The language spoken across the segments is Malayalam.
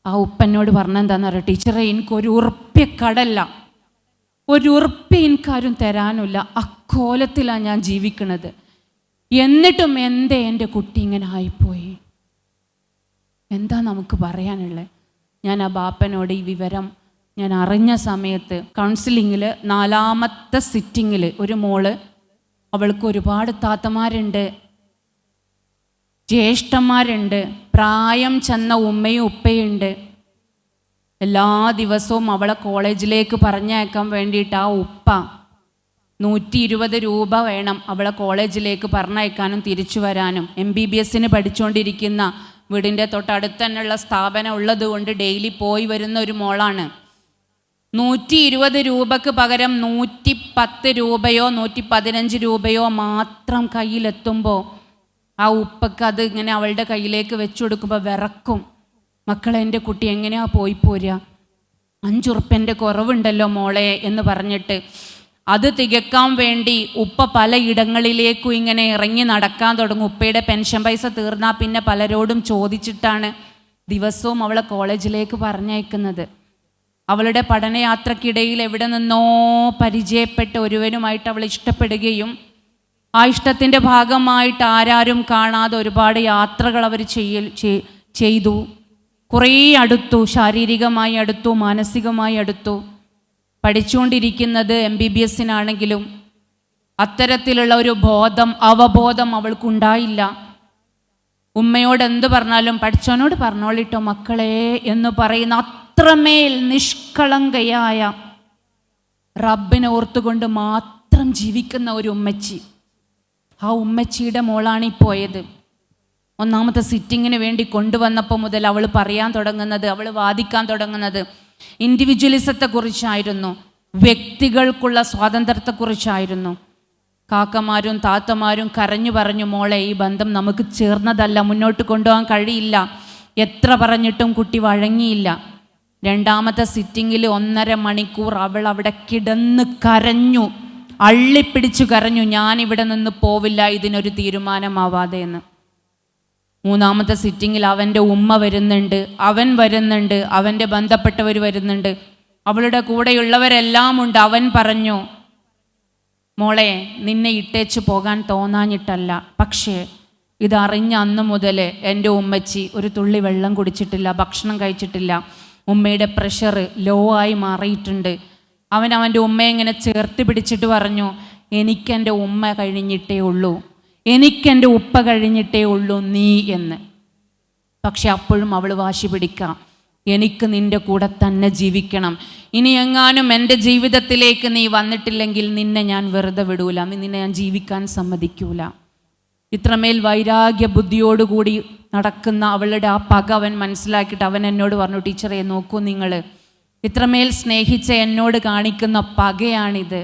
ആ ഉപ്പനോട് പറഞ്ഞെന്താന്ന് പറയാം, ടീച്ചറെ എനിക്കൊരു ഉറുപ്പ്യ കടല്ല, ഒരു ഉറുപ്പ്യ എനിക്കാരും തരാനില്ല, അക്കോലത്തിലാണ് ഞാൻ ജീവിക്കണത്, എന്നിട്ടും എന്തേ എൻ്റെ കുട്ടി ഇങ്ങനെ ആയിപ്പോയി. എന്താ നമുക്ക് പറയാനുള്ളത്? ഞാൻ ആ ബാപ്പനോട് ഈ വിവരം ഞാൻ അറിഞ്ഞ സമയത്ത് കൗൺസിലിങ്ങിൽ 4ാമത്തെ സിറ്റിങ്ങിൽ ഒരു മോള്, അവൾക്ക് ഒരുപാട് താത്തമാരുണ്ട്, ജ്യേഷ്ഠന്മാരുണ്ട്, പ്രായം ചെന്ന ഉമ്മയും ഉപ്പയുണ്ട്. എല്ലാ ദിവസവും അവളെ കോളേജിലേക്ക് പറഞ്ഞയക്കാൻ വേണ്ടിയിട്ട് ആ ഉപ്പ 120 രൂപ വേണം അവളെ കോളേജിലേക്ക് പറഞ്ഞയക്കാനും തിരിച്ചു വരാനും. MBBS പഠിച്ചുകൊണ്ടിരിക്കുന്ന, വീടിൻ്റെ തൊട്ടടുത്ത് തന്നെയുള്ള സ്ഥാപനം ഉള്ളത് കൊണ്ട് ഡെയിലി പോയി വരുന്ന ഒരു മോളാണ്. 120 രൂപക്ക് പകരം 110 രൂപയോ 115 രൂപയോ മാത്രം കയ്യിലെത്തുമ്പോൾ ആ ഉപ്പക്ക് അത് ഇങ്ങനെ അവളുടെ കയ്യിലേക്ക് വെച്ചു കൊടുക്കുമ്പോൾ വിറക്കും. മക്കളെ, എൻ്റെ കുട്ടി എങ്ങനെയാ പോയി പോരുക, 5 ഉറുപ്പ്യൻ്റെ കുറവുണ്ടല്ലോ മോളെ എന്ന് പറഞ്ഞിട്ട് അത് തികക്കാൻ വേണ്ടി ഉപ്പ പലയിടങ്ങളിലേക്കും ഇങ്ങനെ ഇറങ്ങി നടക്കാൻ തുടങ്ങും. ഉപ്പയുടെ പെൻഷൻ പൈസ തീർന്നാൽ പിന്നെ പലരോടും ചോദിച്ചിട്ടാണ് ദിവസവും അവളെ കോളേജിലേക്ക് പറഞ്ഞയക്കുന്നത്. അവളുടെ പഠനയാത്രക്കിടയിൽ എവിടെ നിന്നോ പരിചയപ്പെട്ട ഒരുവനുമായിട്ട് അവൾ ഇഷ്ടപ്പെടുകയും ആ ഇഷ്ടത്തിൻ്റെ ഭാഗമായിട്ട് ആരാരും കാണാതെ ഒരുപാട് യാത്രകൾ അവർ ചെയ്തു. കുറേ അടുത്തു, ശാരീരികമായി അടുത്തു, മാനസികമായി അടുത്തു. പഠിച്ചുകൊണ്ടിരിക്കുന്നത് MBBS അത്തരത്തിലുള്ള ഒരു അവബോധം അവൾക്കുണ്ടായില്ല. ഉമ്മയോട് എന്ത് പറഞ്ഞാലും പഠിച്ചവനോട് പറഞ്ഞോളിട്ടോ മക്കളെ എന്ന് പറയുന്ന അത്രമേൽ നിഷ്കളങ്കയായ, റബ്ബിനെ ഓർത്തുകൊണ്ട് മാത്രം ജീവിക്കുന്ന ഒരു ഉമ്മച്ചി. ആ ഉമ്മച്ചിയുടെ മോളാണ് ഈ പോയത്. 1ാമത്തെ സിറ്റിങ്ങിന് വേണ്ടി കൊണ്ടുവന്നപ്പോൾ മുതൽ അവൾ പറയാൻ തുടങ്ങുന്നത്, അവൾ വാദിക്കാൻ തുടങ്ങുന്നത് ഇൻഡിവിജ്വലിസത്തെക്കുറിച്ചായിരുന്നു, വ്യക്തികൾക്കുള്ള സ്വാതന്ത്ര്യത്തെക്കുറിച്ചായിരുന്നു. കാക്കമാരും താത്തമാരും കരഞ്ഞു പറഞ്ഞു, മോളെ ഈ ബന്ധം നമുക്ക് ചേർന്നതല്ല, മുന്നോട്ട് കൊണ്ടുപോകാൻ കഴിയില്ല. എത്ര പറഞ്ഞിട്ടും കുട്ടി വഴങ്ങിയില്ല. 2ാമത്തെ സിറ്റിങ്ങിൽ 1.5 മണിക്കൂർ അവൾ അവിടെ കിടന്ന് കരഞ്ഞു, അള്ളിപ്പിടിച്ചു കരഞ്ഞു, ഞാനിവിടെ നിന്ന് പോവില്ല ഇതിനൊരു തീരുമാനമാവാതെ എന്ന്. 3ാമത്തെ സിറ്റിങ്ങിൽ അവൻ്റെ ഉമ്മ വരുന്നുണ്ട്, അവൻ വരുന്നുണ്ട്, അവൻ്റെ ബന്ധപ്പെട്ടവർ വരുന്നുണ്ട്, അവളുടെ കൂടെയുള്ളവരെല്ലാം ഉണ്ട്. അവൻ പറഞ്ഞു, മോളെ നിന്നെ ഇട്ടേച്ച് പോകാൻ തോന്നാഞ്ഞിട്ടല്ല, പക്ഷേ ഇതറിഞ്ഞ അന്ന് മുതൽ എൻ്റെ ഉമ്മച്ചി ഒരു തുള്ളി വെള്ളം കുടിച്ചിട്ടില്ല, ഭക്ഷണം കഴിച്ചിട്ടില്ല, ഉമ്മയുടെ പ്രഷർ ലോ ആയി മാറിയിട്ടുണ്ട്. അവൻ്റെ ഉമ്മയെ ഇങ്ങനെ ചേർത്ത് പിടിച്ചിട്ട് പറഞ്ഞു, എനിക്കെൻ്റെ ഉമ്മ കഴിഞ്ഞിട്ടേ ഉള്ളൂ, എനിക്കെൻ്റെ ഉപ്പ കഴിഞ്ഞിട്ടേ ഉള്ളൂ നീ എന്ന്. പക്ഷെ അപ്പോഴും അവൾ വാശി പിടിക്കാം, എനിക്ക് നിൻ്റെ കൂടെ തന്നെ ജീവിക്കണം, ഇനി എങ്ങാനും എൻ്റെ ജീവിതത്തിലേക്ക് നീ വന്നിട്ടില്ലെങ്കിൽ നിന്നെ ഞാൻ വെറുതെ വിടൂല, നിന്നെ ഞാൻ ജീവിക്കാൻ സമ്മതിക്കൂല. ഇത്രമേൽ വൈരാഗ്യ ബുദ്ധിയോടുകൂടി നടക്കുന്ന അവളുടെ ആ പക അവൻ മനസ്സിലാക്കിയിട്ട് അവൻ എന്നോട് പറഞ്ഞു, ടീച്ചറെ നോക്കൂ, നിങ്ങൾ ഇത്രമേൽ സ്നേഹിച്ച എന്നോട് കാണിക്കുന്ന പകയാണിത്.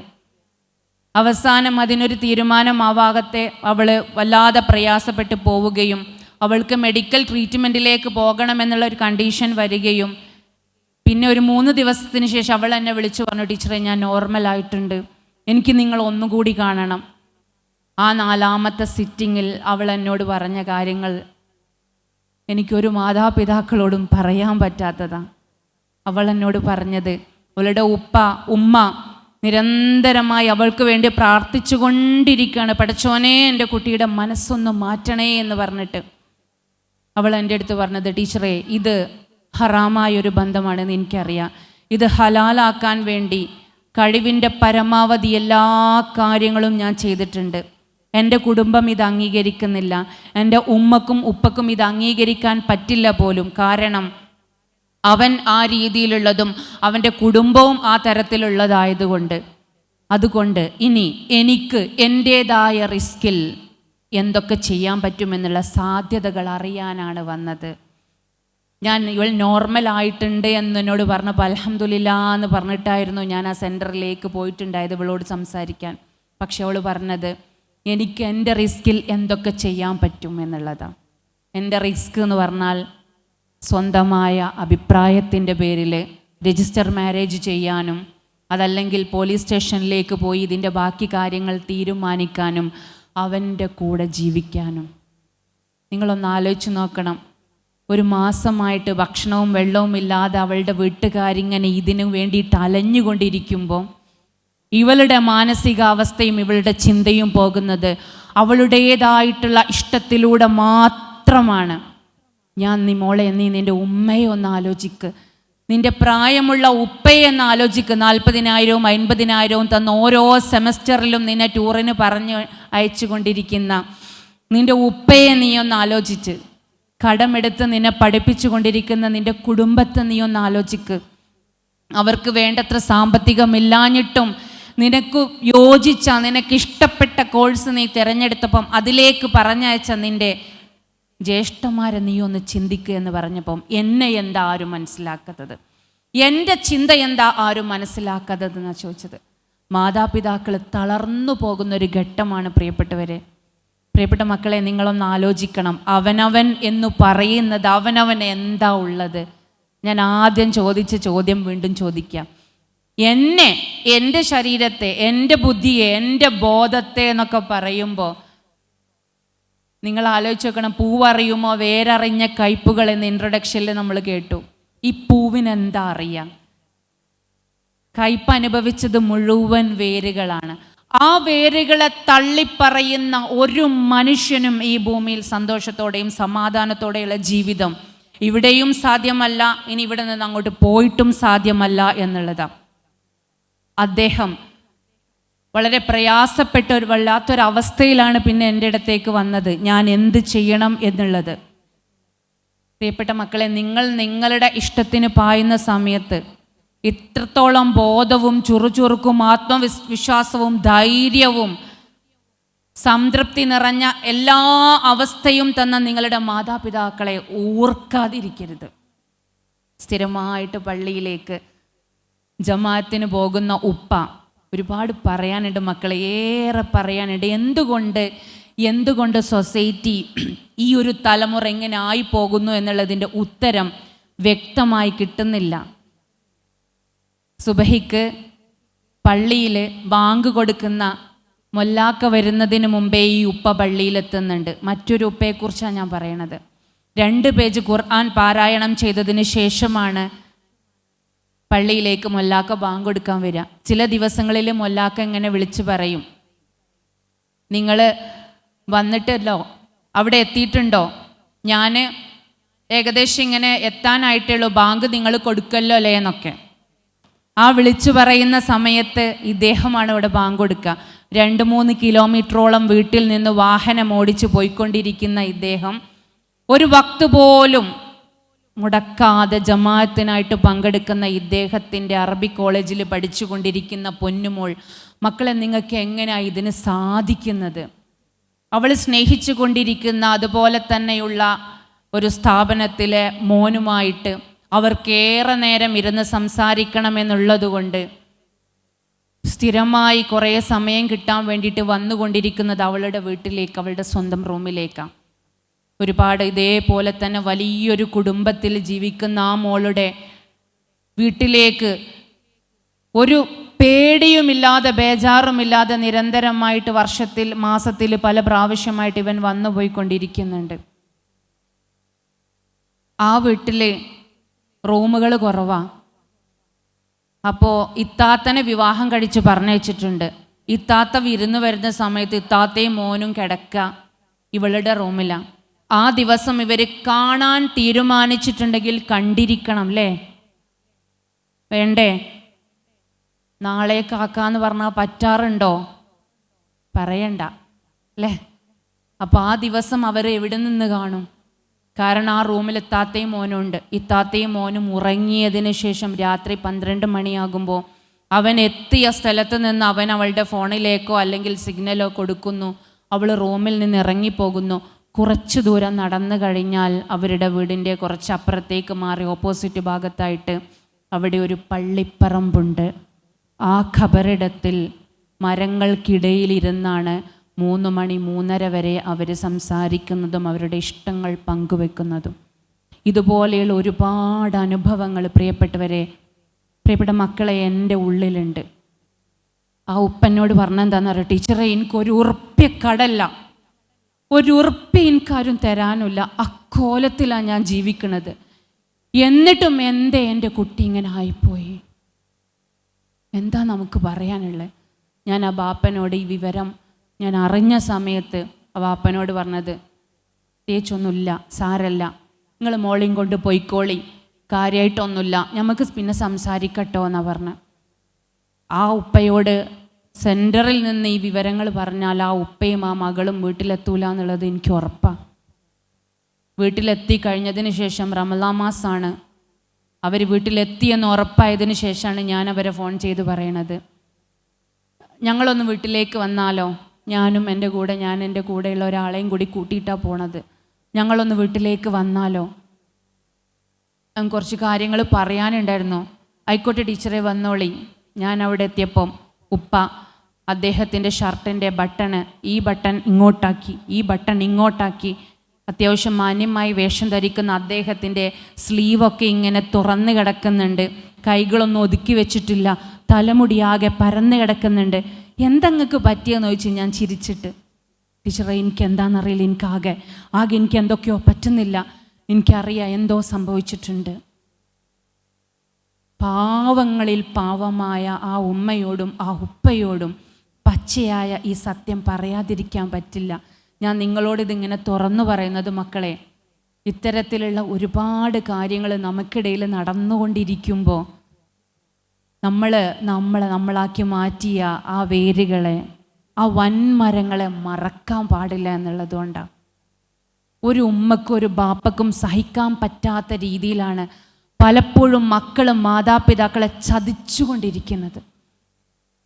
അവസാനം അതിനൊരു തീരുമാനമാവാകത്തെ അവൾ വല്ലാതെ പ്രയാസപ്പെട്ട് പോവുകയും അവൾക്ക് മെഡിക്കൽ ട്രീറ്റ്മെൻറ്റിലേക്ക് പോകണമെന്നുള്ള ഒരു കണ്ടീഷൻ വരികയും പിന്നെ ഒരു 3 ദിവസത്തിന് ശേഷം അവൾ എന്നെ വിളിച്ചു പറഞ്ഞു, ടീച്ചറെ ഞാൻ നോർമലായിട്ടുണ്ട്, എനിക്ക് നിങ്ങൾ ഒന്നുകൂടി കാണണം. ആ 4ാമത്തെ സിറ്റിങ്ങിൽ അവൾ എന്നോട് പറഞ്ഞ കാര്യങ്ങൾ എനിക്കൊരു മാതാപിതാക്കളോടും പറയാൻ പറ്റാത്തതാണ്. അവൾ എന്നോട് പറഞ്ഞത്, അവളുടെ ഉമ്മ നിരന്തരമായി അവൾക്ക് വേണ്ടി പ്രാർത്ഥിച്ചു കൊണ്ടിരിക്കുകയാണ്, പടച്ചോനെ എൻ്റെ കുട്ടിയുടെ മനസ്സൊന്ന് മാറ്റണേ എന്ന് പറഞ്ഞിട്ട്. അവൾ എൻ്റെ അടുത്ത് പറഞ്ഞത്, ടീച്ചറെ ഇത് ഹറാമായൊരു ബന്ധമാണെന്ന് എനിക്കറിയാം, ഇത് ഹലാലാക്കാൻ വേണ്ടി കഴിവിൻ്റെ പരമാവധി എല്ലാ കാര്യങ്ങളും ഞാൻ ചെയ്തിട്ടുണ്ട്, എൻ്റെ കുടുംബം ഇത് അംഗീകരിക്കുന്നില്ല, എൻ്റെ ഉമ്മക്കും ഉപ്പക്കും ഇത് അംഗീകരിക്കാൻ പറ്റില്ല പോലും, കാരണം അവൻ ആ രീതിയിലുള്ളതും അവൻ്റെ കുടുംബവും ആ തരത്തിലുള്ളതായതുകൊണ്ട്. അതുകൊണ്ട് ഇനി എനിക്ക് എൻ്റേതായ റിസ്കിൽ എന്തൊക്കെ ചെയ്യാൻ പറ്റുമെന്നുള്ള സാധ്യതകൾ അറിയാനാണ് വന്നത്. ഇവൾ നോർമലായിട്ടുണ്ട് എന്നോട് പറഞ്ഞപ്പോൾ അൽഹംദുലില്ലാ എന്ന് പറഞ്ഞിട്ടായിരുന്നു ഞാൻ ആ സെൻറ്ററിലേക്ക് പോയിട്ടുണ്ടായത് ഇവളോട് സംസാരിക്കാൻ. പക്ഷെ അവൾ പറഞ്ഞത്, എനിക്ക് എൻ്റെ റിസ്കിൽ എന്തൊക്കെ ചെയ്യാൻ പറ്റും എന്നുള്ളതാണ്. എൻ്റെ റിസ്ക് എന്ന് പറഞ്ഞാൽ സ്വന്തമായ അഭിപ്രായത്തിൻ്റെ പേരിൽ രജിസ്റ്റർ മാരേജ് ചെയ്യാനും അതല്ലെങ്കിൽ പോലീസ് സ്റ്റേഷനിലേക്ക് പോയി ഇതിൻ്റെ ബാക്കി കാര്യങ്ങൾ തീരുമാനിക്കാനും അവൻ്റെ കൂടെ ജീവിക്കാനും. നിങ്ങളൊന്ന് ആലോചിച്ച് നോക്കണം, ഒരു മാസമായിട്ട് ഭക്ഷണവും വെള്ളവും ഇല്ലാതെ അവളുടെ വീട്ടുകാരിങ്ങനെ ഇതിനു വേണ്ടിയിട്ട് അലഞ്ഞുകൊണ്ടിരിക്കുമ്പോൾ ഇവളുടെ മാനസികാവസ്ഥയും ഇവളുടെ ചിന്തയും പോകുന്നത് അവളുടേതായിട്ടുള്ള ഇഷ്ടത്തിലൂടെ മാത്രമാണ്. നീ മോളെ, നീ നിൻ്റെ ഉമ്മയെ ഒന്ന് ആലോചിക്ക്, നിൻ്റെ പ്രായമുള്ള ഉപ്പയെ ഒന്ന് ആലോചിക്ക്. 40,000 50,000 തന്ന ഓരോ സെമസ്റ്ററിലും നിന്നെ ടൂറിന് പറഞ്ഞ് അയച്ചു കൊണ്ടിരിക്കുന്ന നിൻ്റെ ഉപ്പയെ നീ ഒന്ന് ആലോചിച്ച്, കടമെടുത്ത് നിന്നെ പഠിപ്പിച്ചു കൊണ്ടിരിക്കുന്ന നിൻ്റെ കുടുംബത്തെ നീ ഒന്ന് ആലോചിക്ക്. അവർക്ക് വേണ്ടത്ര സാമ്പത്തികമില്ലാഞ്ഞിട്ടും നിനക്ക് യോജിച്ച, നിനക്കിഷ്ടപ്പെട്ട കോഴ്സ് നീ തിരഞ്ഞെടുത്തപ്പം അതിലേക്ക് പറഞ്ഞയച്ച നിൻ്റെ ജ്യേഷ്ഠന്മാരെ നീ ഒന്ന് ചിന്തിക്കുക എന്ന് പറഞ്ഞപ്പം എന്നെ എന്താ ആരും മനസ്സിലാക്കാത്തത്, എൻ്റെ ചിന്ത എന്താ ആരും മനസ്സിലാക്കാത്തതെന്നാണ് ചോദിച്ചത്. മാതാപിതാക്കൾ തളർന്നു പോകുന്നൊരു ഘട്ടമാണ് പ്രിയപ്പെട്ടവരെ. പ്രിയപ്പെട്ട മക്കളെ, നിങ്ങളൊന്ന് ആലോചിക്കണം. അവനവൻ എന്ന് പറയുന്നത് അവനവൻ എന്താ ഉള്ളത്? ഞാൻ ആദ്യം ചോദിച്ച ചോദ്യം വീണ്ടും ചോദിക്കാം. എന്നെ, എൻ്റെ ശരീരത്തെ, എൻ്റെ ബുദ്ധിയെ, എൻ്റെ ബോധത്തെ എന്നൊക്കെ പറയുമ്പോൾ നിങ്ങൾ ആലോചിച്ച് നോക്കണം. പൂവറിയുമോ വേരറിഞ്ഞ കയ്പുകൾ എന്ന് ഇൻട്രൊഡക്ഷനിൽ നമ്മൾ കേട്ടു. ഈ പൂവിനെന്താ അറിയാം? കയ്പ് അനുഭവിച്ചത് മുഴുവൻ വേരുകളാണ്. ആ വേരുകളെ തള്ളിപ്പറയുന്ന ഒരു മനുഷ്യനും ഈ ഭൂമിയിൽ സന്തോഷത്തോടെയും സമാധാനത്തോടെയുള്ള ജീവിതം ഇവിടെയും സാധ്യമല്ല, ഇനി ഇവിടെ നിന്ന് അങ്ങോട്ട് പോയിട്ടും സാധ്യമല്ല എന്നുള്ളതാണ്. അദ്ദേഹം വളരെ പ്രയാസപ്പെട്ട ഒരു വല്ലാത്തൊരവസ്ഥയിലാണ് പിന്നെ എൻ്റെ അടുത്തേക്ക് വന്നത്. ഞാൻ എന്ത് ചെയ്യണം എന്നുള്ളത്. പ്രിയപ്പെട്ട മക്കളെ, നിങ്ങൾ നിങ്ങളുടെ ഇഷ്ടത്തിന് പായുന്ന സമയത്ത് ഇത്രത്തോളം ബോധവും ചുറുചുറുക്കും ആത്മവിശ്വാസവും ധൈര്യവും സംതൃപ്തി നിറഞ്ഞ എല്ലാ അവസ്ഥയും തന്ന നിങ്ങളുടെ മാതാപിതാക്കളെ ഓർക്കാതിരിക്കരുത്. സ്ഥിരമായിട്ട് പള്ളിയിലേക്ക് ജമാഅത്തിന് പോകുന്ന ഉപ്പ, ഒരുപാട് പറയാനുണ്ട് മക്കളെ, ഏറെ പറയാനുണ്ട്. എന്തുകൊണ്ട് സൊസൈറ്റി ഈ ഒരു തലമുറ എങ്ങനെ ആയി പോകുന്നു എന്നുള്ളതിൻ്റെ ഉത്തരം വ്യക്തമായി കിട്ടുന്നില്ല. സുബഹിക്ക് പള്ളിയിൽ ബാങ്ക് കൊടുക്കുന്ന മൊല്ലാക്ക വരുന്നതിന് മുമ്പേ ഈ ഉപ്പ പള്ളിയിലെത്തുന്നുണ്ട്. മറ്റൊരു ഉപ്പയെക്കുറിച്ചാണ് ഞാൻ പറയണത്. 2 പേജ് ഖുർആൻ പാരായണം ചെയ്തതിന് ശേഷമാണ് പള്ളിയിലേക്ക് മൊല്ലാക്ക ബാങ്ക് കൊടുക്കാൻ വരിക. ചില ദിവസങ്ങളിൽ മൊല്ലാക്ക ഇങ്ങനെ വിളിച്ചു പറയും, നിങ്ങൾ വന്നിട്ടല്ലോ, അവിടെ എത്തിയിട്ടുണ്ടോ? ഞാൻ ഏകദേശം ഇങ്ങനെ എത്താനായിട്ടുള്ളൂ, ബാങ്ക് നിങ്ങൾ കൊടുക്കല്ലോ അല്ലേ എന്നൊക്കെ. ആ വിളിച്ചു പറയുന്ന സമയത്ത് ഇദ്ദേഹമാണ് ഇവിടെ ബാങ്ക് കൊടുക്കുക. 2-3 കിലോമീറ്ററോളം വീട്ടിൽ നിന്ന് വാഹനം ഓടിച്ചു പോയിക്കൊണ്ടിരിക്കുന്ന ഇദ്ദേഹം ഒരു വക്ത് പോലും മുടക്കാതെ ജമാഅത്തിനായിട്ട് പങ്കെടുക്കുന്ന ഇദ്ദേഹത്തിൻ്റെ അറബി കോളേജിൽ പഠിച്ചുകൊണ്ടിരിക്കുന്ന പൊന്നുമോൾ, മക്കളെ നിങ്ങൾക്ക് എങ്ങനെയാണ് ഇതിന് സാധിക്കുന്നത്? അവൾ സ്നേഹിച്ചു കൊണ്ടിരിക്കുന്ന അതുപോലെ തന്നെയുള്ള ഒരു സ്ഥാപനത്തിലെ മോനുമായിട്ട് അവർക്കേറെ നേരം ഇരുന്ന് സംസാരിക്കണമെന്നുള്ളതുകൊണ്ട് സ്ഥിരമായി കുറേ സമയം കിട്ടാൻ വേണ്ടിയിട്ട് വന്നുകൊണ്ടിരിക്കുന്നത് അവളുടെ വീട്ടിലേക്ക്, അവളുടെ സ്വന്തം റൂമിലേക്കാണ്. ഒരുപാട് ഇതേപോലെ തന്നെ വലിയൊരു കുടുംബത്തിൽ ജീവിക്കുന്ന ആ മോളുടെ വീട്ടിലേക്ക് ഒരു പേടിയുമില്ലാതെ ബേജാറുമില്ലാതെ നിരന്തരമായിട്ട് വർഷത്തിൽ മാസത്തിൽ പല പ്രാവശ്യമായിട്ട് ഇവൻ വന്നു പോയിക്കൊണ്ടിരിക്കുന്നുണ്ട്. ആ വീട്ടിൽ റൂമുകൾ കുറവാണ്. അപ്പോൾ ഇത്താത്തനെ വിവാഹം കഴിച്ച് പറഞ്ഞയച്ചിട്ടുണ്ട്. ഇത്താത്ത വിരുന്ന് വരുന്ന സമയത്ത് ഇത്താത്തയും മോനും കിടക്കുക ഇവളുടെ റൂമിലാണ്. ആ ദിവസം ഇവർ കാണാൻ തീരുമാനിച്ചിട്ടുണ്ടെങ്കിൽ കണ്ടിരിക്കണം അല്ലേ? വേണ്ടേ? നാളെ കാക്കാന്ന് പറഞ്ഞാൽ പറ്റാറുണ്ടോ? പറയണ്ട അല്ലേ? അപ്പോൾ ആ ദിവസം അവർ എവിടെ നിന്ന് കാണും? കാരണം ആ റൂമിൽ ഇത്താത്തയും മോനും ഉണ്ട്. ഇത്താത്തയും മോനും ഉറങ്ങിയതിന് ശേഷം രാത്രി 12 മണിയാകുമ്പോൾ അവൻ എത്തിയ സ്ഥലത്ത് നിന്ന് അവൻ അവളുടെ ഫോണിലേക്കോ അല്ലെങ്കിൽ സിഗ്നലോ കൊടുക്കുന്നു. അവൾ റൂമിൽ നിന്ന് ഇറങ്ങിപ്പോകുന്നു. കുറച്ച് ദൂരം നടന്നു കഴിഞ്ഞാൽ അവരുടെ വീടിൻ്റെ കുറച്ച് അപ്പുറത്തേക്ക് മാറി ഓപ്പോസിറ്റ് ഭാഗത്തായിട്ട് അവിടെ ഒരു പള്ളിപ്പറമ്പുണ്ട്. ആ ഖബറിടത്തിൽ മരങ്ങൾക്കിടയിലിരുന്നാണ് 3 മണി 3:30 വരെ അവർ സംസാരിക്കുന്നതും അവരുടെ ഇഷ്ടങ്ങൾ പങ്കുവെക്കുന്നതും. ഇതുപോലെയുള്ള ഒരുപാട് അനുഭവങ്ങൾ പ്രിയപ്പെട്ട മക്കളെ എൻ്റെ ഉള്ളിലുണ്ട്. ആ ഉപ്പനോട് പറഞ്ഞെന്താണെന്ന് അറിയാം, ടീച്ചറെ എനിക്കൊരു ഉറുപ്പ്യ കടല്ല, ഒരു ഉറുപ്പ് എനിക്കാരും തരാനില്ല. അക്കോലത്തിലാണ് ഞാൻ ജീവിക്കുന്നത്. എന്നിട്ടും എന്തേ എൻ്റെ കുട്ടി ഇങ്ങനെ ആയിപ്പോയി? എന്താ നമുക്ക് പറയാനുള്ളത്? ഞാൻ ആ ബാപ്പനോട് ഈ വിവരം ഞാൻ അറിഞ്ഞ സമയത്ത് ആ ബാപ്പനോട് പറഞ്ഞത്, തേച്ചൊന്നുമില്ല, സാരല്ല, നിങ്ങൾ മോളെയും കൊണ്ട് പോയിക്കോളി, കാര്യമായിട്ടൊന്നുമില്ല, നമുക്ക് പിന്നെ സംസാരിക്കട്ടോ എന്നാണ് പറഞ്ഞത്. ആ ഉപ്പയോട് സെൻറ്ററിൽ നിന്ന് ഈ വിവരങ്ങൾ പറഞ്ഞാൽ ആ ഉപ്പയും ആ മകളും വീട്ടിലെത്തൂല എന്നുള്ളത് എനിക്ക് ഉറപ്പാണ്. വീട്ടിലെത്തി കഴിഞ്ഞതിന് ശേഷം റമളാൻ മാസമാണ്. അവർ വീട്ടിലെത്തിയെന്ന് ഉറപ്പായതിന് ശേഷമാണ് ഞാൻ അവരെ ഫോൺ ചെയ്ത് പറയണത്, ഞങ്ങളൊന്ന് വീട്ടിലേക്ക് വന്നാലോ? ഞാൻ എൻ്റെ കൂടെയുള്ള ഒരാളെയും കൂടി കൂട്ടിയിട്ടാണ് പോണത്. ഞങ്ങളൊന്ന് വീട്ടിലേക്ക് വന്നാലോ? കുറച്ച് കാര്യങ്ങൾ പറയാനുണ്ടായിരുന്നു. ആയിക്കോട്ടെ ടീച്ചറെ, വന്നോളി. ഞാൻ അവിടെ എത്തിയപ്പം ഉപ്പ അദ്ദേഹത്തിൻ്റെ ഷർട്ടിൻ്റെ ബട്ടണ് ഈ ബട്ടൺ ഇങ്ങോട്ടാക്കി, ഈ ബട്ടൺ ഇങ്ങോട്ടാക്കി. അത്യാവശ്യം മാന്യമായി വേഷം ധരിക്കുന്ന അദ്ദേഹത്തിൻ്റെ സ്ലീവൊക്കെ ഇങ്ങനെ തുറന്ന് കിടക്കുന്നുണ്ട്. കൈകളൊന്നും ഒതുക്കി വെച്ചിട്ടില്ല. തലമുടിയാകെ പരന്ന് കിടക്കുന്നുണ്ട്. എന്തെങ്ങൾക്ക് പറ്റിയെന്ന് ചോദിച്ചു ഞാൻ ചിരിച്ചിട്ട്. ടീച്ചറെ, എനിക്ക് എന്താണെന്നറിയില്ല, ആകെ എനിക്ക് എന്തൊക്കെയോ പറ്റുന്നില്ല, എനിക്കറിയാം എന്തോ സംഭവിച്ചിട്ടുണ്ട്. പാവങ്ങളിൽ പാവമായ ആ ഉമ്മയോടും ആ ഉപ്പയോടും പച്ചയായ ഈ സത്യം പറയാതിരിക്കാൻ പറ്റില്ല. ഞാൻ നിങ്ങളോടിതിങ്ങനെ തുറന്നു പറയുന്നത് മക്കളെ, ഇത്തരത്തിലുള്ള ഒരുപാട് കാര്യങ്ങൾ നമുക്കിടയിൽ നടന്നുകൊണ്ടിരിക്കുമ്പോൾ നമ്മളാക്കി മാറ്റിയ ആ വേരുകളെ, ആ വൻമരങ്ങളെ മറക്കാൻ പാടില്ല എന്നുള്ളതുകൊണ്ടാണ്. ഒരു ഉമ്മക്കും ഒരു ബാപ്പക്കും സഹിക്കാൻ പറ്റാത്ത രീതിയിലാണ് പലപ്പോഴും മക്കളും മാതാപിതാക്കളെ ചതിച്ചുകൊണ്ടിരിക്കുന്നത്.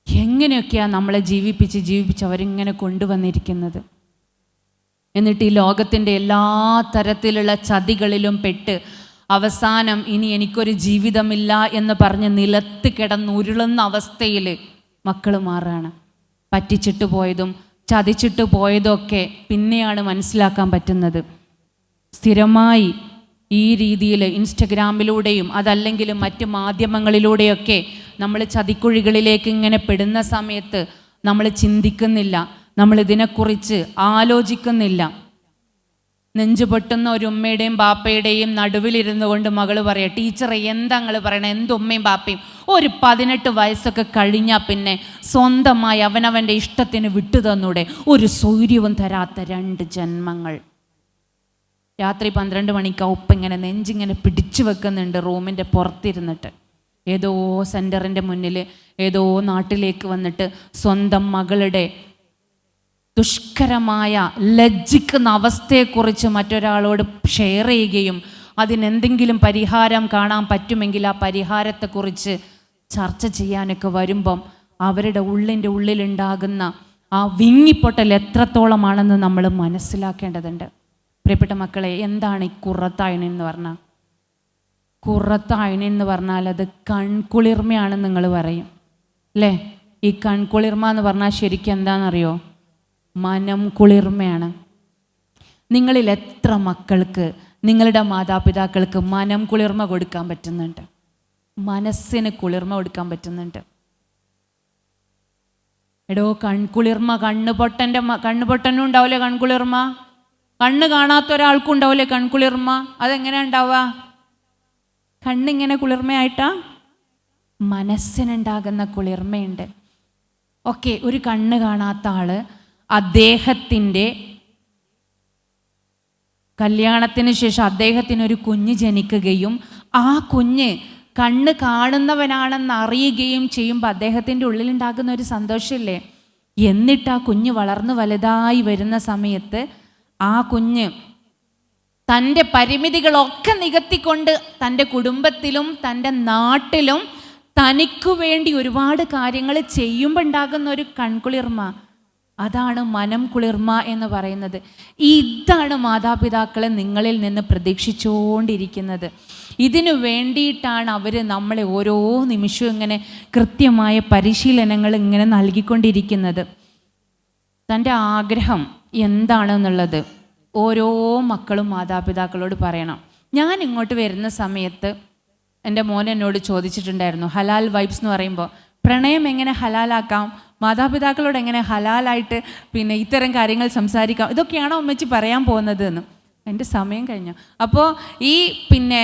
എങ്ങനെയൊക്കെയാണ് നമ്മളെ ജീവിപ്പിച്ച് അവരിങ്ങനെ കൊണ്ടുവന്നിരിക്കുന്നത്. എന്നിട്ട് ഈ ലോകത്തിൻ്റെ എല്ലാ തരത്തിലുള്ള ചതികളിലും പെട്ട് അവസാനം ഇനി എനിക്കൊരു ജീവിതമില്ല എന്ന് പറഞ്ഞ് നിലത്ത് കിടന്നുരുളുന്ന അവസ്ഥയിൽ മക്കൾ മാറുകയാണ്. പറ്റിച്ചിട്ട് പോയതും ചതിച്ചിട്ട് പോയതൊക്കെ പിന്നെയാണ് മനസ്സിലാക്കാൻ പറ്റുന്നത്. സ്ഥിരമായി ഈ രീതിയിൽ ഇൻസ്റ്റഗ്രാമിലൂടെയും അതല്ലെങ്കിൽ മറ്റ് മാധ്യമങ്ങളിലൂടെയൊക്കെ നമ്മൾ ചതിക്കുഴികളിലേക്ക് ഇങ്ങനെ പെടുന്ന സമയത്ത് നമ്മൾ ചിന്തിക്കുന്നില്ല, നമ്മളിതിനെക്കുറിച്ച് ആലോചിക്കുന്നില്ല. നെഞ്ചു പൊട്ടുന്ന ഒരു ഉമ്മയുടെയും ബാപ്പയുടെയും നടുവിലിരുന്നു കൊണ്ട് മകൾ പറയാം, ടീച്ചറെ എന്താ നിങ്ങൾ പറയണേ, എന്തുമ്മയും ബാപ്പയും, ഒരു 18 വയസ്സൊക്കെ കഴിഞ്ഞാൽ പിന്നെ സ്വന്തമായി അവനവൻ്റെ ഇഷ്ടത്തിന് വിട്ടു തന്നൂടെ? ഒരു സൗര്യവും തരാത്ത 2 ജന്മങ്ങൾ. രാത്രി 12 മണിക്ക് ഉപ്പ ഇങ്ങനെ നെഞ്ചിങ്ങനെ പിടിച്ചു വെക്കുന്നുണ്ട് റൂമിൻ്റെ പുറത്തിരുന്നിട്ട്. ഏതോ സെൻറ്ററിൻ്റെ മുന്നിൽ ഏതോ നാട്ടിലേക്ക് വന്നിട്ട് സ്വന്തം മകളുടെ ദുഷ്കരമായ ലജ്ജിക്കുന്ന അവസ്ഥയെക്കുറിച്ച് മറ്റൊരാളോട് ഷെയർ ചെയ്യുകയും അതിനെന്തെങ്കിലും പരിഹാരം കാണാൻ പറ്റുമെങ്കിൽ ആ പരിഹാരത്തെക്കുറിച്ച് ചർച്ച ചെയ്യാനൊക്കെ വരുമ്പം അവരുടെ ഉള്ളിലുണ്ടാകുന്ന ആ വിങ്ങിപ്പൊട്ടൽ എത്രത്തോളമാണെന്ന് നമ്മൾ മനസ്സിലാക്കേണ്ടതുണ്ട്. പ്രിയപ്പെട്ട മക്കളെ, എന്താണ് ഈ ഖുറത്തായിൻ എന്ന് പറഞ്ഞാൽ? ഖുറത്തായിൻ എന്ന് പറഞ്ഞാൽ അത് കൺകുളിർമയാണെന്ന് നിങ്ങൾ പറയും അല്ലേ? ഈ കൺകുളിർമ എന്ന് പറഞ്ഞാൽ ശരിക്കും എന്താണെന്നറിയോ? മനം കുളിർമയാണ്. നിങ്ങളിൽ എത്ര മക്കൾക്ക് നിങ്ങളുടെ മാതാപിതാക്കൾക്ക് മനം കുളിർമ കൊടുക്കാൻ പറ്റുന്നുണ്ട്? മനസ്സിന് കുളിർമ കൊടുക്കാൻ പറ്റുന്നുണ്ട്? എടോ, കൺകുളിർമ കണ്ണുപൊട്ടനും ഉണ്ടാവില്ലേ കൺകുളിർമ? കണ്ണ് കാണാത്ത ഒരാൾക്കും ഉണ്ടാവില്ലേ കൺകുളിർമ? അതെങ്ങനെയാ ഉണ്ടാവുക? കണ്ണിങ്ങനെ കുളിർമയായിട്ടാ? മനസ്സിനുണ്ടാകുന്ന കുളിർമയുണ്ട്. ഓക്കെ, ഒരു കണ്ണ് കാണാത്ത ആള് അദ്ദേഹത്തിൻ്റെ കല്യാണത്തിന് ശേഷം അദ്ദേഹത്തിനൊരു കുഞ്ഞ് ജനിക്കുകയും ആ കുഞ്ഞ് കണ്ണ് കാണുന്നവനാണെന്ന് അറിയുകയും ചെയ്യുമ്പോൾ അദ്ദേഹത്തിൻ്റെ ഉള്ളിലുണ്ടാകുന്ന ഒരു സന്തോഷമില്ലേ? എന്നിട്ട് ആ കുഞ്ഞ് വളർന്നു വലുതായി വരുന്ന സമയത്ത് ആ കുഞ്ഞ് തൻ്റെ പരിമിതികളൊക്കെ നികത്തിക്കൊണ്ട് തൻ്റെ കുടുംബത്തിലും തൻ്റെ നാട്ടിലും തനിക്കു വേണ്ടി ഒരുപാട് കാര്യങ്ങൾ ചെയ്യുമ്പോൾ ഉണ്ടാകുന്ന ഒരു കൺകുളിർമ, അതാണ് മനം കുളിർമ എന്ന് പറയുന്നത്. ഇതാണ് മാതാപിതാക്കളെ നിങ്ങളിൽ നിന്ന് പ്രതീക്ഷിച്ചുകൊണ്ടിരിക്കുന്നത്. ഇതിനു വേണ്ടിയിട്ടാണ് അവർ നമ്മളെ ഓരോ നിമിഷവും ഇങ്ങനെ കൃത്യമായ പരിശീലനങ്ങൾ ഇങ്ങനെ നൽകിക്കൊണ്ടിരിക്കുന്നത്. തൻ്റെ ആഗ്രഹം എന്താണെന്നുള്ളത് ഓരോ മക്കളും മാതാപിതാക്കളോട് പറയണം. ഞാൻ ഇങ്ങോട്ട് വരുന്ന സമയത്ത് എൻ്റെ മോൻ എന്നോട് ചോദിച്ചിട്ടുണ്ടായിരുന്നു, ഹലാൽ വൈബ്സ് എന്ന് പറയുമ്പോൾ പ്രണയം എങ്ങനെ ഹലാലാക്കാം, മാതാപിതാക്കളോട് എങ്ങനെ ഹലാലായിട്ട് പിന്നെ ഇത്തരം കാര്യങ്ങൾ സംസാരിക്കാം, ഇതൊക്കെയാണോ ഉമ്മച്ചി പറയാൻ പോകുന്നത് എന്ന്. എൻ്റെ സമയം കഴിഞ്ഞു. അപ്പോൾ ഈ പിന്നെ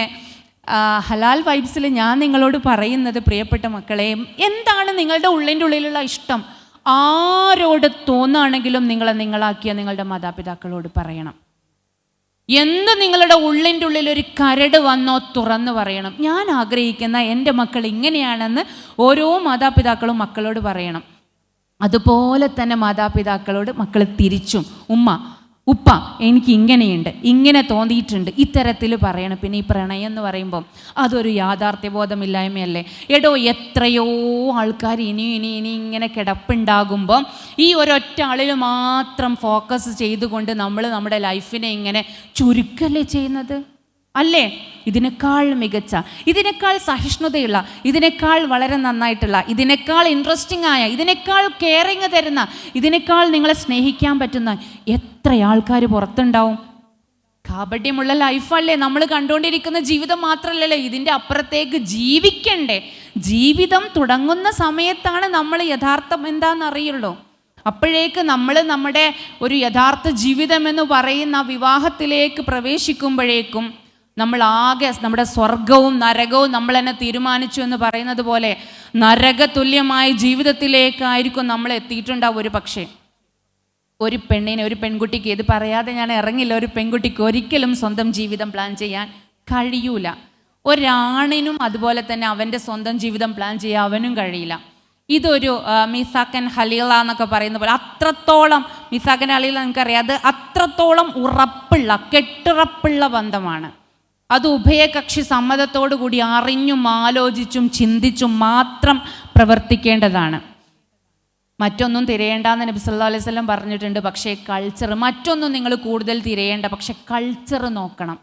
ഹലാൽ വൈബ്സിൽ ഞാൻ നിങ്ങളോട് പറയുന്നത്, പ്രിയപ്പെട്ട മക്കളെ, എന്താണ് നിങ്ങളുടെ ഉള്ളിൻ്റെ ഉള്ളിലുള്ള ഇഷ്ടം? ആരോട് തോന്നുകയാണെങ്കിലും നിങ്ങളാക്കിയ നിങ്ങളുടെ മാതാപിതാക്കളോട് പറയണം. എന്ത് നിങ്ങളുടെ ഉള്ളിൻ്റെ ഉള്ളിൽ ഒരു കരട് വന്നോ തുറന്ന് പറയണം. ഞാൻ ആഗ്രഹിക്കുന്ന എൻ്റെ മക്കൾ ഇങ്ങനെയാണെന്ന് ഓരോ മാതാപിതാക്കളും മക്കളോട് പറയണം. അതുപോലെ തന്നെ മാതാപിതാക്കളോട് മക്കൾ തിരിച്ചും, ഉപ്പ എനിക്ക് ഇങ്ങനെയുണ്ട്, ഇങ്ങനെ തോന്നിയിട്ടുണ്ട്, ഇത്തരത്തിൽ പറയണം. പിന്നെ ഈ പ്രണയം എന്ന് പറയുമ്പം അതൊരു യാഥാർത്ഥ്യബോധമില്ലായ്മയല്ലേ? എടോ, എത്രയോ ആൾക്കാർ ഇനി ഇങ്ങനെ കിടപ്പുണ്ടാകുമ്പം ഈ ഒരൊറ്റ ആളിൽ മാത്രം ഫോക്കസ് ചെയ്തുകൊണ്ട് നമ്മൾ നമ്മുടെ ലൈഫിനെ ഇങ്ങനെ ചുരുക്കല്ലേ ചെയ്യുന്നത്? അല്ലേ? ഇതിനേക്കാൾ മികച്ച, ഇതിനേക്കാൾ സഹിഷ്ണുതയുള്ള, ഇതിനേക്കാൾ വളരെ നന്നായിട്ടുള്ള, ഇതിനേക്കാൾ ഇൻട്രസ്റ്റിംഗ് ആയ, ഇതിനേക്കാൾ കെയറിങ് തരുന്ന, ഇതിനേക്കാൾ നിങ്ങളെ സ്നേഹിക്കാൻ പറ്റുന്ന എത്ര ആൾക്കാർ പുറത്തുണ്ടാവും? കാപട്യമുള്ള ലൈഫല്ലേ നമ്മൾ കണ്ടുകൊണ്ടിരിക്കുന്ന? ജീവിതം മാത്രമല്ലല്ലോ, ഇതിൻ്റെ അപ്പുറത്തേക്ക് ജീവിക്കണ്ടേ? ജീവിതം തുടങ്ങുന്ന സമയത്താണ് നമ്മൾ യഥാർത്ഥം എന്താണെന്നറിയുള്ളൂ. അപ്പോഴേക്ക് നമ്മൾ നമ്മുടെ ഒരു യഥാർത്ഥ ജീവിതമെന്ന് പറയുന്ന വിവാഹത്തിലേക്ക് പ്രവേശിക്കുമ്പോഴേക്കും നമ്മളാകെ നമ്മുടെ സ്വർഗവും നരകവും നമ്മൾ തന്നെ തീരുമാനിച്ചു എന്ന് പറയുന്നത് പോലെ നരകതുല്യമായ ജീവിതത്തിലേക്കായിരിക്കും നമ്മൾ എത്തിയിട്ടുണ്ടാവും. ഒരു പക്ഷേ ഒരു പെൺകുട്ടിക്ക്, ഇത് പറയാതെ ഞാൻ ഇറങ്ങില്ല, ഒരു പെൺകുട്ടിക്ക് ഒരിക്കലും സ്വന്തം ജീവിതം പ്ലാൻ ചെയ്യാൻ കഴിയൂല. ഒരാണിനും അതുപോലെ തന്നെ അവൻ്റെ സ്വന്തം ജീവിതം പ്ലാൻ ചെയ്യാൻ അവനും കഴിയില്ല. ഇതൊരു മീസാക്കൻ ഹലീല എന്നൊക്കെ പറയുന്ന പോലെ അത്രത്തോളം, മീസാക്കൻ ഹലീല നിങ്ങൾക്കറിയാം, അത് അത്രത്തോളം കെട്ടുറപ്പുള്ള ബന്ധമാണ്. അത് ഉഭയകക്ഷി സമ്മതത്തോടു കൂടി അറിഞ്ഞും ആലോചിച്ചും ചിന്തിച്ചും മാത്രം പ്രവർത്തിക്കേണ്ടതാണ്. മറ്റൊന്നും തിരയേണ്ടെന്ന് നബി സല്ലല്ലാഹു അലൈഹി വസല്ലം പറഞ്ഞിട്ടുണ്ട്. പക്ഷേ കൾച്ചർ, മറ്റൊന്നും നിങ്ങൾ കൂടുതൽ തിരയേണ്ട, പക്ഷെ കൾച്ചർ നോക്കണം.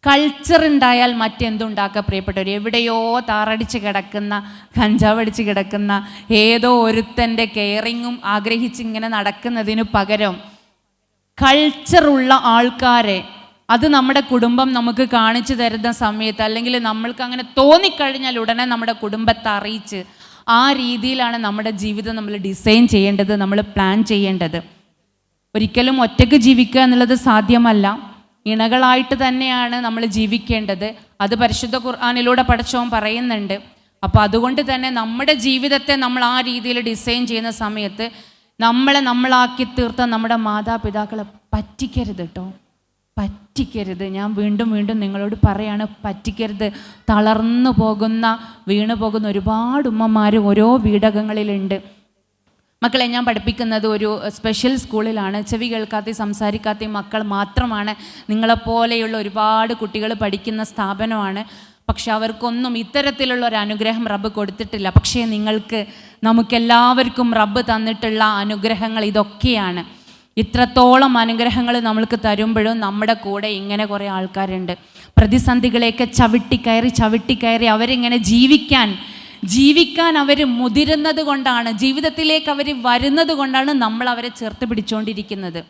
കൾച്ചർ ഉണ്ടായാൽ മറ്റെന്തുണ്ടാക്കുക പ്രിയപ്പെട്ടവർ? എവിടെയോ താറടിച്ച് കിടക്കുന്ന, കഞ്ചാവടിച്ച് കിടക്കുന്ന ഏതോ ഒരുത്തൻ്റെ കെയറിങ്ങും ആഗ്രഹിച്ചിങ്ങനെ നടക്കുന്നതിന് പകരം കൾച്ചറുള്ള ആൾക്കാരെ, അത് നമ്മുടെ കുടുംബം നമുക്ക് കാണിച്ചു തരുന്ന സമയത്ത്, അല്ലെങ്കിൽ നമ്മൾക്ക് അങ്ങനെ തോന്നിക്കഴിഞ്ഞാൽ ഉടനെ നമ്മുടെ കുടുംബത്തെ അറിയിച്ച് ആ രീതിയിലാണ് നമ്മുടെ ജീവിതം നമ്മൾ ഡിസൈൻ ചെയ്യേണ്ടത്, നമ്മൾ പ്ലാൻ ചെയ്യേണ്ടത്. ഒരിക്കലും ഒറ്റയ്ക്ക് ജീവിക്കുക എന്നുള്ളത് സാധ്യമല്ല. ഇണകളായിട്ട് തന്നെയാണ് നമ്മൾ ജീവിക്കേണ്ടത്. അത് പരിശുദ്ധ ഖുർആനിലൂടെ പടച്ചോൻ പറയുന്നുണ്ട്. അപ്പോൾ അതുകൊണ്ട് തന്നെ നമ്മുടെ ജീവിതത്തെ നമ്മൾ ആ രീതിയിൽ ഡിസൈൻ ചെയ്യുന്ന സമയത്ത് നമ്മളാക്കി തീർത്ത നമ്മുടെ മാതാപിതാക്കളെ പറ്റിക്കരുത് കേട്ടോ, പറ്റിക്കരുത്. ഞാൻ വീണ്ടും നിങ്ങളോട് പറയാണ്, പറ്റിക്കരുത്. തളർന്നു പോകുന്ന, വീണു പോകുന്ന ഒരുപാട് ഉമ്മമാർ ഓരോ വീടകങ്ങളിലുണ്ട്. മക്കളെ, ഞാൻ പഠിപ്പിക്കുന്നത് ഒരു സ്പെഷ്യൽ സ്കൂളിലാണ്. ചെവി കേൾക്കാത്ത, സംസാരിക്കാത്ത മക്കൾ മാത്രമാണ്. നിങ്ങളെപ്പോലെയുള്ള ഒരുപാട് കുട്ടികൾ പഠിക്കുന്ന സ്ഥാപനമാണ്. പക്ഷെ അവർക്കൊന്നും ഇത്തരത്തിലുള്ള ഒരു അനുഗ്രഹം റബ്ബ് കൊടുത്തിട്ടില്ല. പക്ഷേ നമുക്കെല്ലാവർക്കും റബ്ബ് തന്നിട്ടുള്ള അനുഗ്രഹങ്ങൾ ഇതൊക്കെയാണ്. ഇത്രത്തോളം അനുഗ്രഹങ്ങൾ നമ്മൾക്ക് തരുമ്പോഴും നമ്മുടെ കൂടെ ഇങ്ങനെ കുറേ ആൾക്കാരുണ്ട്. പ്രതിസന്ധികളെയൊക്കെ ചവിട്ടിക്കയറി അവരിങ്ങനെ ജീവിക്കാൻ അവർ മുതിരുന്നത് കൊണ്ടാണ്, ജീവിതത്തിലേക്ക് അവർ വരുന്നത് കൊണ്ടാണ് നമ്മൾ അവരെ ചേർത്ത് പിടിച്ചുകൊണ്ടിരിക്കുന്നത്.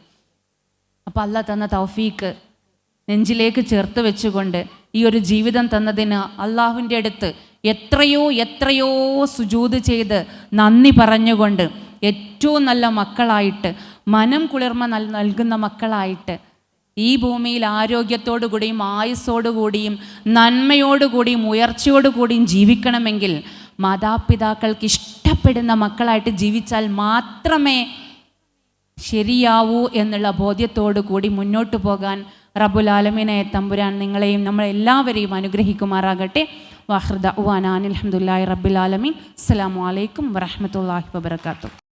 അപ്പോൾ അല്ലാഹ് തന്ന തൗഫീക്ക് നെഞ്ചിലേക്ക് ചേർത്ത് വെച്ചുകൊണ്ട് ഈ ഒരു ജീവിതം തന്നതിന് അള്ളാഹുവിൻ്റെ അടുത്ത് എത്രയോ സുജൂദ് ചെയ്ത് നന്ദി പറഞ്ഞുകൊണ്ട് ഏറ്റവും നല്ല മക്കളായിട്ട്, മനം കുളിർമ നൽകുന്ന മക്കളായിട്ട് ഈ ഭൂമിയിൽ ആരോഗ്യത്തോടു കൂടിയും ആയുസ്സോടുകൂടിയും നന്മയോടുകൂടിയും ഉയർച്ചയോടുകൂടിയും ജീവിക്കണമെങ്കിൽ മാതാപിതാക്കൾക്ക് ഇഷ്ടപ്പെടുന്ന മക്കളായിട്ട് ജീവിച്ചാൽ മാത്രമേ ശരിയാവൂ എന്നുള്ള ബോധ്യത്തോടു കൂടി മുന്നോട്ട് പോകാൻ റബ്ബുൽ ആലമീനായ തമ്പുരാൻ നിങ്ങളെയും നമ്മളെല്ലാവരെയും അനുഗ്രഹിക്കുമാറാകട്ടെ. വാഖിർ ദഅ്വാനാ അൽഹംദുലില്ലാഹി റബ്ബിൽ ആലമീൻ. അസ്സലാമു അലൈക്കും വറഹ്മത്തുള്ളാഹി വബറകാതുഹു.